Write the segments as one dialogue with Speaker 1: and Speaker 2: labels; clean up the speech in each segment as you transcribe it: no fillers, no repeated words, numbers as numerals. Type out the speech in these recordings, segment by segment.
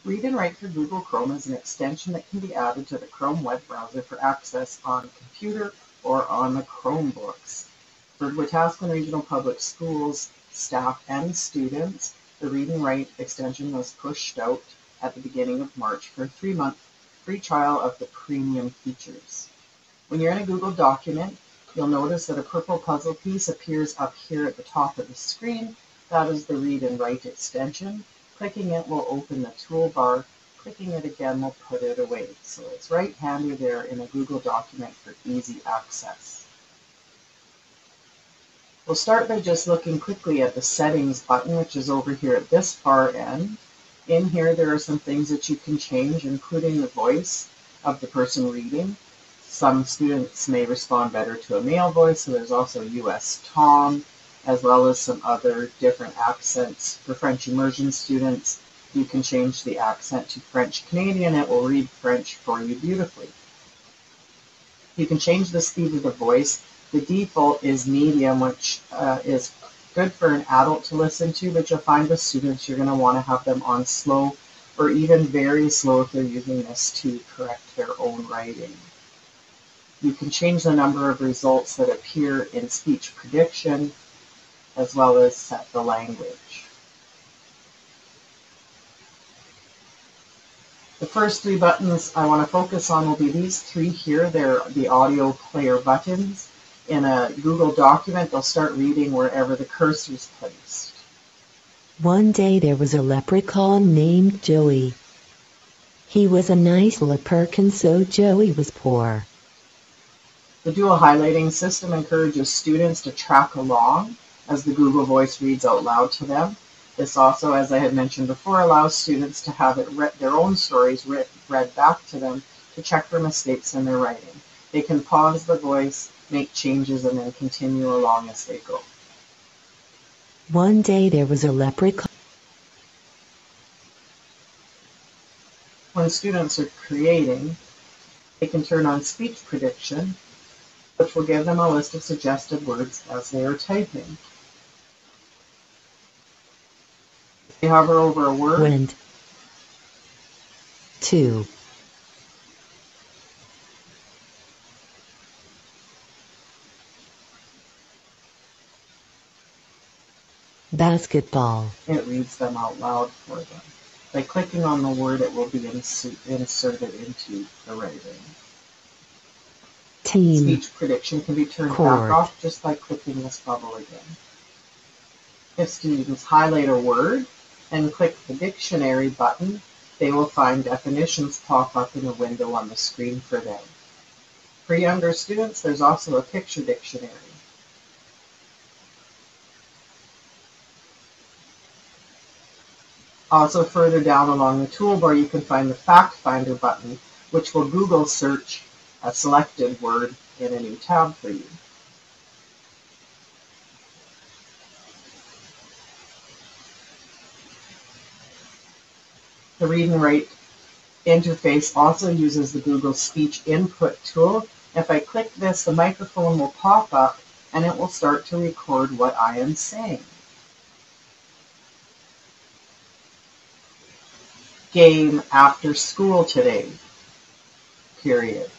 Speaker 1: Read and Write for Google Chrome is an extension that can be added to the Chrome web browser for access on computer or on the Chromebooks. For Wetaskiwin Regional Public Schools staff and students, the Read and Write extension was pushed out at the beginning of March for a 3-month free trial of the premium features. When you're in a Google document, you'll notice that a purple puzzle piece appears up here at the top of the screen. That is the Read and Write extension. Clicking it will open the toolbar. Clicking it again will put it away. So it's right handy there in a Google document for easy access. We'll start by just looking quickly at the Settings button, which is over here at this far end. In here, there are some things that you can change, including the voice of the person reading. Some students may respond better to a male voice, so there's also US Tom, as well as some other different accents. For French immersion students, you can change the accent to French Canadian. It will read French for you beautifully. You can change the speed of the voice. The default is medium, which is good for an adult to listen to, but you'll find with students you're going to want to have them on slow or even very slow if they're using this to correct their own writing. You can change the number of results that appear in speech prediction, as well as set the language. The first 3 buttons I want to focus on will be these 3 here. They're the audio player buttons. In a Google document, they'll start reading wherever the cursor is placed.
Speaker 2: One day there was a leprechaun named Joey. He was a nice leprechaun, so Joey was poor.
Speaker 1: The dual highlighting system encourages students to track along as the Google Voice reads out loud to them. This also, as I had mentioned before, allows students to have their own stories read back to them to check for mistakes in their writing. They can pause the voice, make changes, and then continue along as they go.
Speaker 2: One day there was a leprechaun.
Speaker 1: When students are creating, they can turn on speech prediction, which will give them a list of suggested words as they are typing. They hover over a word.
Speaker 2: Went to basketball.
Speaker 1: It reads them out loud for them. By clicking on the word, it will be inserted into the writing.
Speaker 2: Team.
Speaker 1: Speech prediction can be turned
Speaker 2: Chord.
Speaker 1: back off just by clicking this bubble again. If students highlight a word and click the dictionary button, they will find definitions pop up in a window on the screen for them. For younger students, there's also a picture dictionary. Also further down along the toolbar, you can find the Fact Finder button, which will Google search a selected word in a new tab for you. The Read and Write interface also uses the Google Speech Input tool. If I click this, the microphone will pop up and it will start to record what I am saying. Game after school today, period.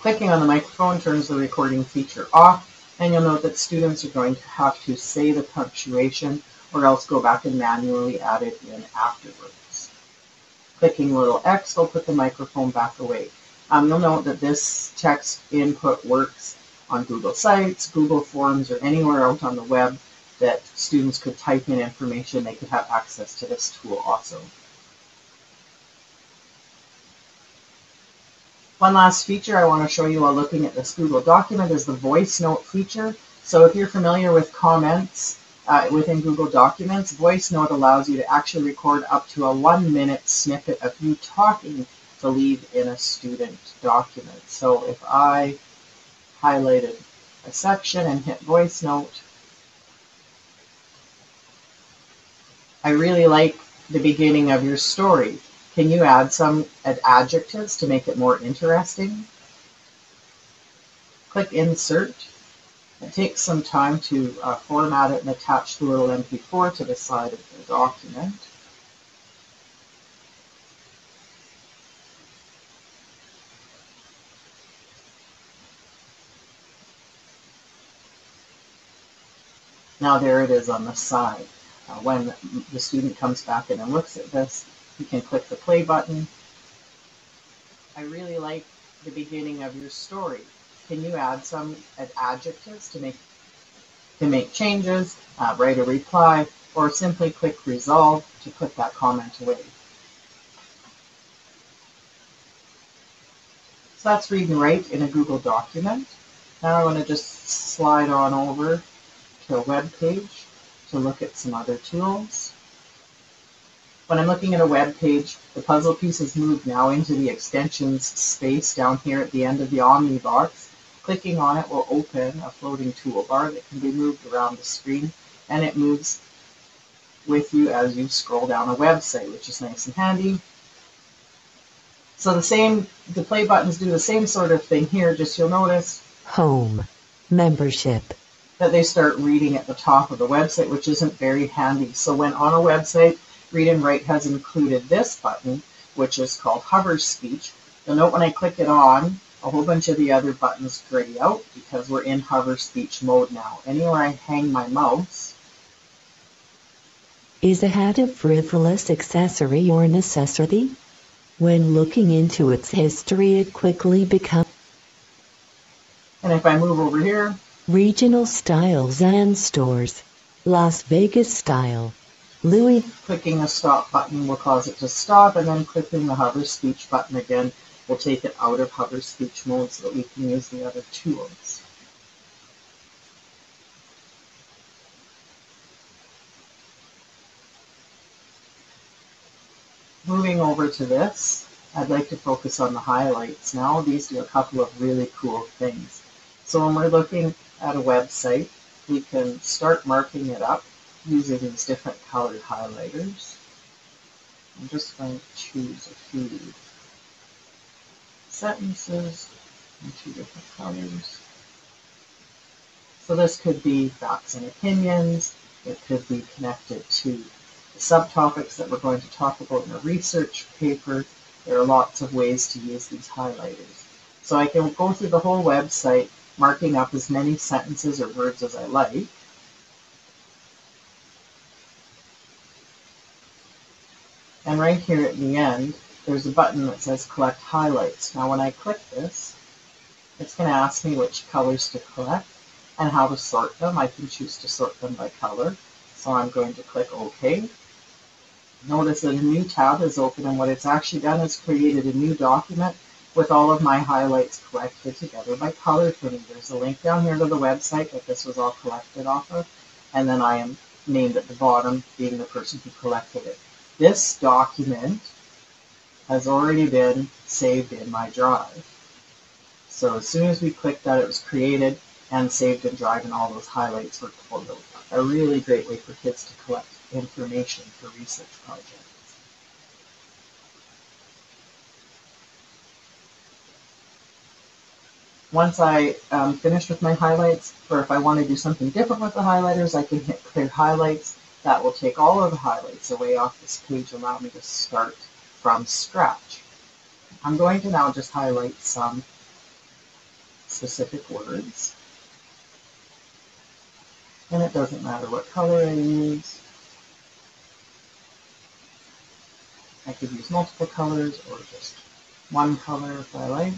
Speaker 1: Clicking on the microphone turns the recording feature off, and you'll note that students are going to have to say the punctuation or else go back and manually add it in afterwards. Clicking the little X will put the microphone back away. You'll note that this text input works on Google Sites, Google Forms, or anywhere out on the web that students could type in information. They could have access to this tool also. One last feature I want to show you while looking at this Google document is the voice note feature. So if you're familiar with comments within Google Documents, voice note allows you to actually record up to a 1-minute snippet of you talking to leave in a student document. So if I highlighted a section and hit voice note, I really like the beginning of your story. Can you add some adjectives to make it more interesting? Click Insert, It takes some time to format it and attach the little MP4 to the side of the document. Now there it is on the side. When the student comes back in and looks at this, you can click the play button. I really like the beginning of your story. Can you add some adjectives to make changes, write a reply, or simply click resolve to put that comment away? So that's read and write in a Google document. Now I want to just slide on over to a web page to look at some other tools. When I'm looking at a web page, the puzzle pieces move now into the extensions space down here at the end of the Omni box. Clicking on it will open a floating toolbar that can be moved around the screen, and it moves with you as you scroll down a website, which is nice and handy. So the play buttons do the same sort of thing here, just you'll notice
Speaker 2: Home. Membership.
Speaker 1: that they start reading at the top of the website, which isn't very handy. So when on a website, Read and Write has included this button, which is called Hover Speech. You'll note when I click it on, a whole bunch of the other buttons gray out because we're in Hover Speech mode now. Anywhere I hang my mouse.
Speaker 2: Is a hat a frivolous accessory or necessity? When looking into its history, it quickly becomes
Speaker 1: And if I move over here,
Speaker 2: regional styles and stores. Las Vegas style. Louis.
Speaker 1: clicking the stop button will cause it to stop, and then clicking the Hover Speech button again will take it out of Hover Speech mode so that we can use the other tools. Moving over to this, I'd like to focus on the highlights now. These do a couple of really cool things. So when we're looking at a website, we can start marking it up using these different colored highlighters. I'm just going to choose a few sentences in 2 different colors. So this could be facts and opinions. It could be connected to the subtopics that we're going to talk about in a research paper. There are lots of ways to use these highlighters. So I can go through the whole website, marking up as many sentences or words as I like. And right here at the end, there's a button that says Collect Highlights. Now when I click this, it's going to ask me which colors to collect and how to sort them. I can choose to sort them by color. So I'm going to click OK. Notice that a new tab is open, and what it's actually done is created a new document with all of my highlights collected together by color for me. There's a link down here to the website that this was all collected off of, and then I am named at the bottom being the person who collected it. This document has already been saved in my drive. So as soon as we clicked that, it was created and saved in Drive, and all those highlights were pulled out. A really great way for kids to collect information for research projects. Once I finish with my highlights, or if I want to do something different with the highlighters, I can hit Clear Highlights. That will take all of the highlights away off this page, allow me to start from scratch. I'm going to now just highlight some specific words. And it doesn't matter what color I use. I could use multiple colors or just one color if I like.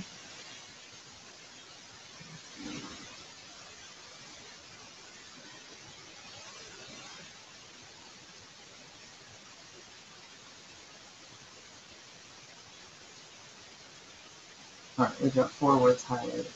Speaker 1: All right, we've got 4 words highlighted.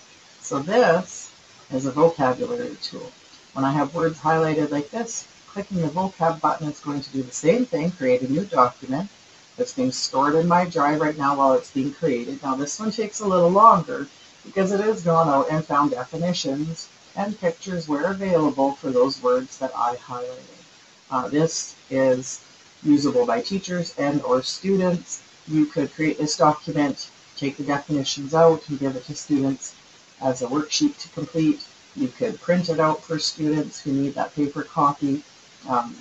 Speaker 1: So this is a vocabulary tool. When I have words highlighted like this, clicking the vocab button is going to do the same thing, create a new document that's being stored in my drive right now while it's being created. Now this one takes a little longer because it has gone out and found definitions and pictures where available for those words that I highlighted. This is usable by teachers and or students. You could create this document, take the definitions out and give it to students as a worksheet to complete. You could print it out for students who need that paper copy.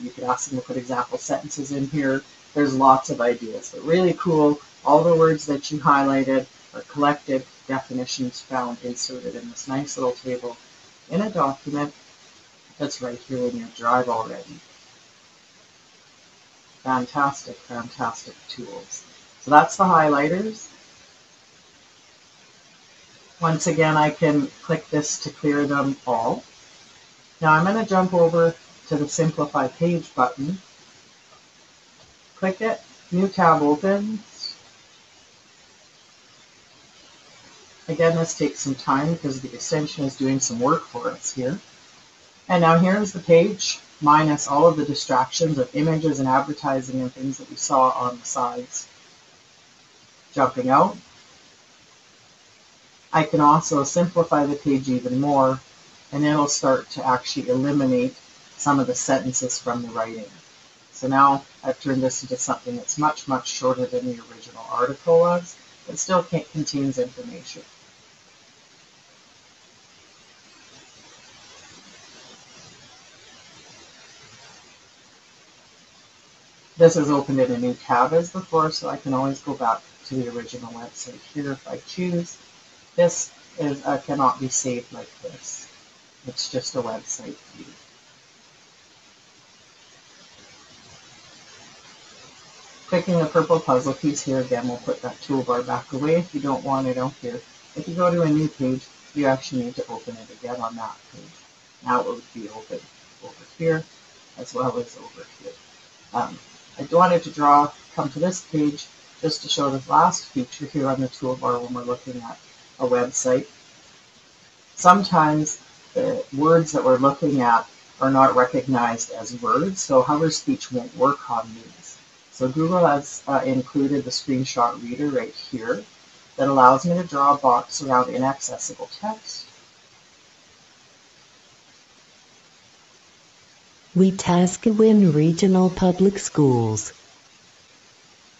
Speaker 1: You could ask them to put example sentences in here. There's lots of ideas, but really cool. All the words that you highlighted are collected, definitions found, inserted in this nice little table in a document that's right here in your drive already. Fantastic, fantastic tools. So that's the highlighters. Once again, I can click this to clear them all. Now I'm going to jump over to the Simplify Page button. Click it, new tab opens. Again, this takes some time because the extension is doing some work for us here. And now here's the page, minus all of the distractions of images and advertising and things that we saw on the sides. Jumping out. I can also simplify the page even more, and it'll start to actually eliminate some of the sentences from the writing. So now I've turned this into something that's much, much shorter than the original article was, but still contains information. This is opened in a new tab as before, so I can always go back to the original website here if I choose. This is cannot be saved like this. It's just a website view. Clicking the purple puzzle piece here again will put that toolbar back away if you don't want it out here. If you go to a new page, you actually need to open it again on that page. Now it would be open over here as well as over here. I wanted to come to this page just to show the last feature here on the toolbar when we're looking at a website. Sometimes the words that we're looking at are not recognized as words, so hover speech won't work on these. So Google has included the screenshot reader right here that allows me to draw a box around inaccessible text.
Speaker 2: Wetaskiwin Regional Public Schools.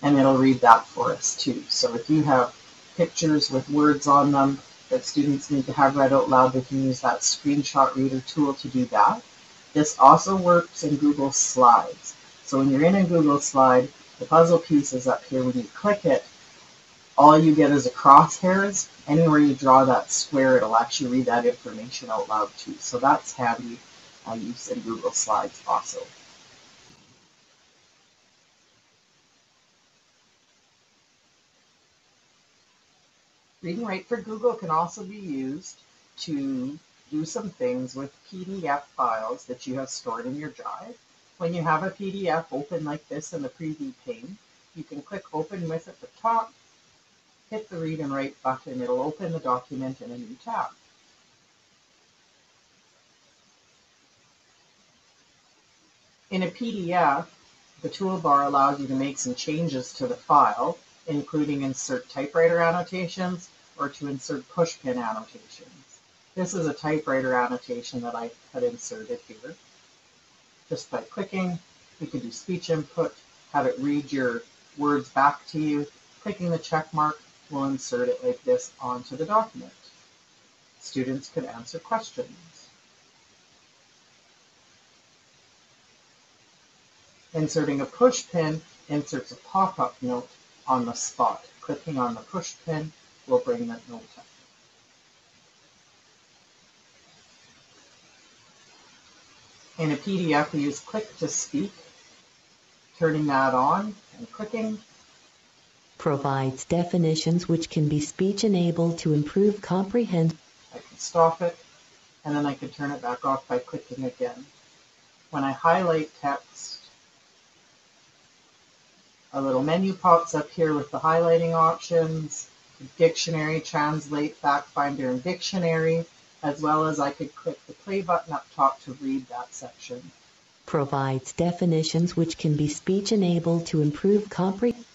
Speaker 1: And it'll read that for us too. So if you have pictures with words on them that students need to have read out loud, they can use that screenshot reader tool to do that. This also works in Google Slides. So when you're in a Google Slide, the puzzle piece is up here. When you click it, all you get is a crosshairs. Anywhere you draw that square, it'll actually read that information out loud too. So that's handy use in Google Slides also. Read and Write for Google can also be used to do some things with PDF files that you have stored in your drive. When you have a PDF open like this in the preview pane, you can click Open With at the top, hit the Read and Write button. It'll open the document in a new tab. In a PDF, the toolbar allows you to make some changes to the file, including insert typewriter annotations or to insert pushpin annotations. This is a typewriter annotation that I had inserted here. Just by clicking, you can do speech input, have it read your words back to you. Clicking the check mark will insert it like this onto the document. Students could answer questions. Inserting a pushpin inserts a pop-up note on the spot. Clicking on the pushpin will bring that note up. In a PDF, we use Click to Speak. Turning that on and clicking
Speaker 2: Provides definitions which can be speech-enabled to improve comprehension.
Speaker 1: I can stop it, and then I can turn it back off by clicking again. When I highlight text, a little menu pops up here with the highlighting options, dictionary, translate, fact finder, and dictionary, as well as I could click the play button up top to read that section.
Speaker 2: Provides definitions which can be speech-enabled to improve comprehension.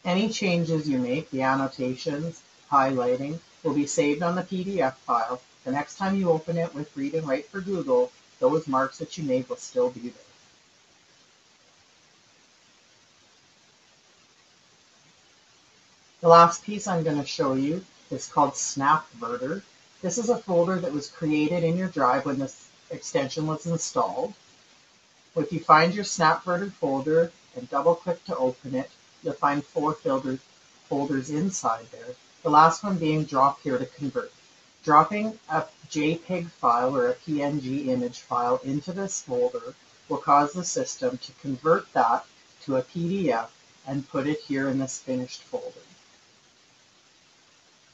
Speaker 1: Any changes you make, the annotations, highlighting, will be saved on the PDF file. The next time you open it with Read and Write for Google, those marks that you made will still be there. The last piece I'm going to show you is called Snapverter. This is a folder that was created in your drive when this extension was installed. If you find your Snapverter folder and double click to open it, you'll find 4 folders inside there. The last one being drop here to convert. Dropping a JPEG file or a PNG image file into this folder will cause the system to convert that to a PDF and put it here in this finished folder.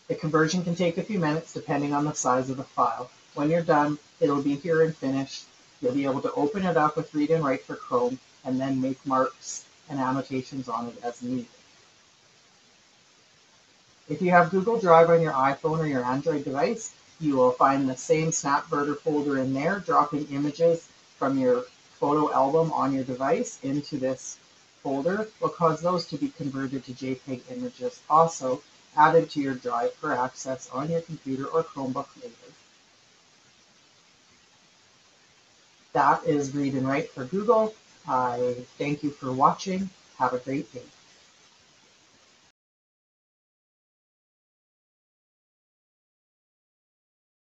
Speaker 1: The conversion can take a few minutes depending on the size of the file. When you're done, it'll be here and finished. You'll be able to open it up with Read and Write for Chrome and then make marks and annotations on it as needed. If you have Google Drive on your iPhone or your Android device, you will find the same Snapverter folder in there. Dropping images from your photo album on your device into this folder will cause those to be converted to JPEG images, also added to your drive for access on your computer or Chromebook later. That is Read and Write for Google. I thank you for watching. Have a great day.